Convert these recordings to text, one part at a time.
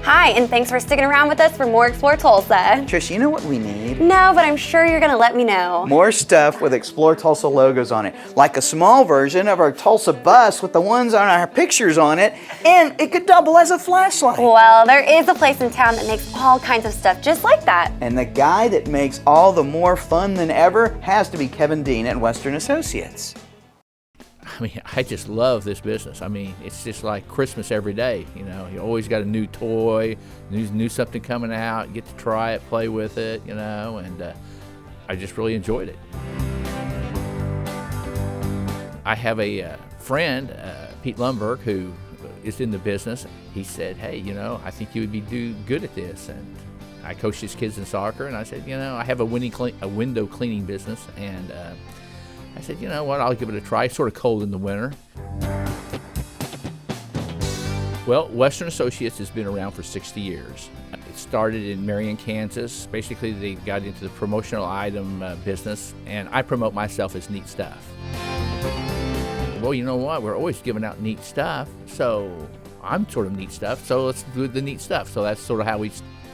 Hi, and thanks for sticking around with us for more Explore Tulsa. Trish, you know what we need? No, but I'm sure you're going to let me know. More stuff with Explore Tulsa logos on it, like a small version of our Tulsa bus with the ones on our pictures on it, and it could double as a flashlight. Well, there is a place in town that makes all kinds of stuff just like that. And the guy that makes all the more fun than ever has to be Kevin Dean at Western Associates. I mean, I just love this business. I mean, it's just like Christmas every day. You know, you always got a new toy, new something coming out. You get to try it, play with it, you know, and I just really enjoyed it. I have a friend, Pete Lundberg, who is in the business. He said, hey, you know, I think you would do good at this. And I coach his kids in soccer, and I said, you know, I have a window cleaning business, and I said, you know what, I'll give it a try. It's sort of cold in the winter. Well, Western Associates has been around for 60 years. It started in Marion, Kansas. Basically, they got into the promotional item business, and I promote myself as Neat Stuff. Well, you know what, we're always giving out neat stuff, so I'm sort of Neat Stuff, so let's do the neat stuff. So that's sort of how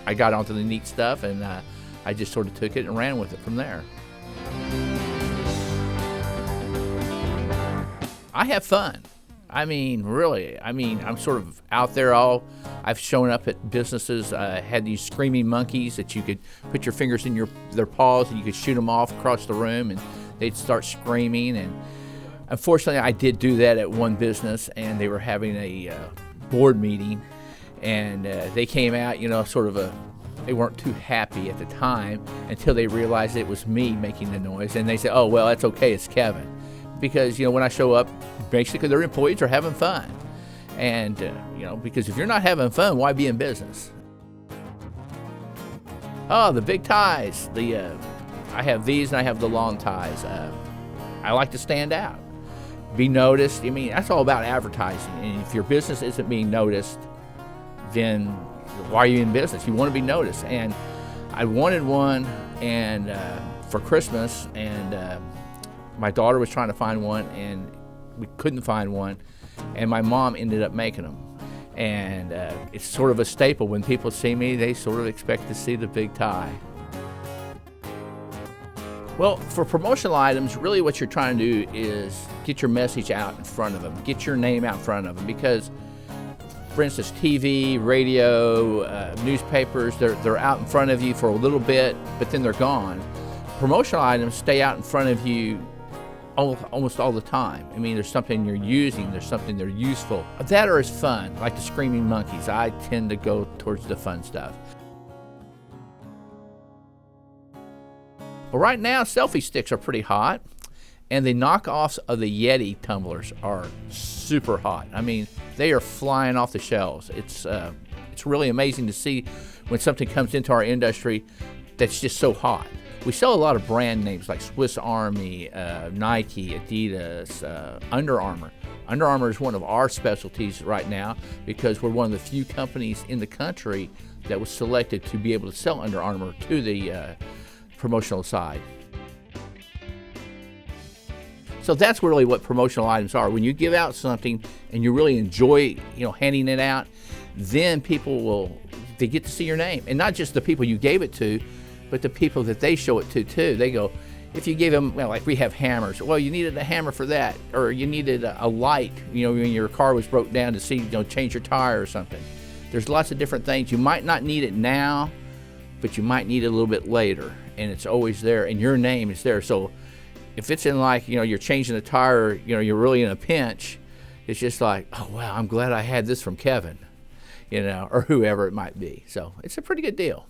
I got onto the neat stuff, and I just sort of took it and ran with it from there. I have fun. I mean, really. I mean, I'm sort of out there I've shown up at businesses, had these screaming monkeys that you could put your fingers in their paws and you could shoot them off across the room and they'd start screaming. And unfortunately, I did do that at one business, and they were having a board meeting, and they came out, you know, they weren't too happy at the time until they realized it was me making the noise. And they said, oh, well, that's okay, it's Kevin. Because, you know, when I show up, basically their employees are having fun. And, you know, because if you're not having fun, why be in business? Oh, the big ties. I have these and I have the long ties. I like to stand out, be noticed. I mean, that's all about advertising. And if your business isn't being noticed, then why are you in business? You want to be noticed. And I wanted one and for Christmas, and my daughter was trying to find one, and we couldn't find one, and my mom ended up making them. And it's sort of a staple. When people see me, they sort of expect to see the big tie. Well, for promotional items, really what you're trying to do is get your message out in front of them, get your name out in front of them, because, for instance, TV, radio, newspapers, they're out in front of you for a little bit, but then they're gone. Promotional items stay out in front of you almost all the time. I mean, there's something you're using, there's something they're useful. That or is fun, like the screaming monkeys. I tend to go towards the fun stuff. Well, right now, selfie sticks are pretty hot, and the knockoffs of the Yeti tumblers are super hot. I mean, they are flying off the shelves. It's really amazing to see when something comes into our industry that's just so hot. We sell a lot of brand names like Swiss Army, Nike, Adidas, Under Armour. Under Armour is one of our specialties right now because we're one of the few companies in the country that was selected to be able to sell Under Armour to the promotional side. So that's really what promotional items are. When you give out something and you really enjoy, you know, handing it out, then people they get to see your name. And not just the people you gave it to, but the people that they show it to too. They go, if you gave them, well, like we have hammers. Well, you needed a hammer for that, or you needed a light, you know, when your car was broke down to see, you know, change your tire or something. There's lots of different things. You might not need it now, but you might need it a little bit later, and it's always there, and your name is there. So if it's in like, you know, you're changing a tire, you know, you're really in a pinch, it's just like, oh, wow, I'm glad I had this from Kevin, you know, or whoever it might be. So it's a pretty good deal.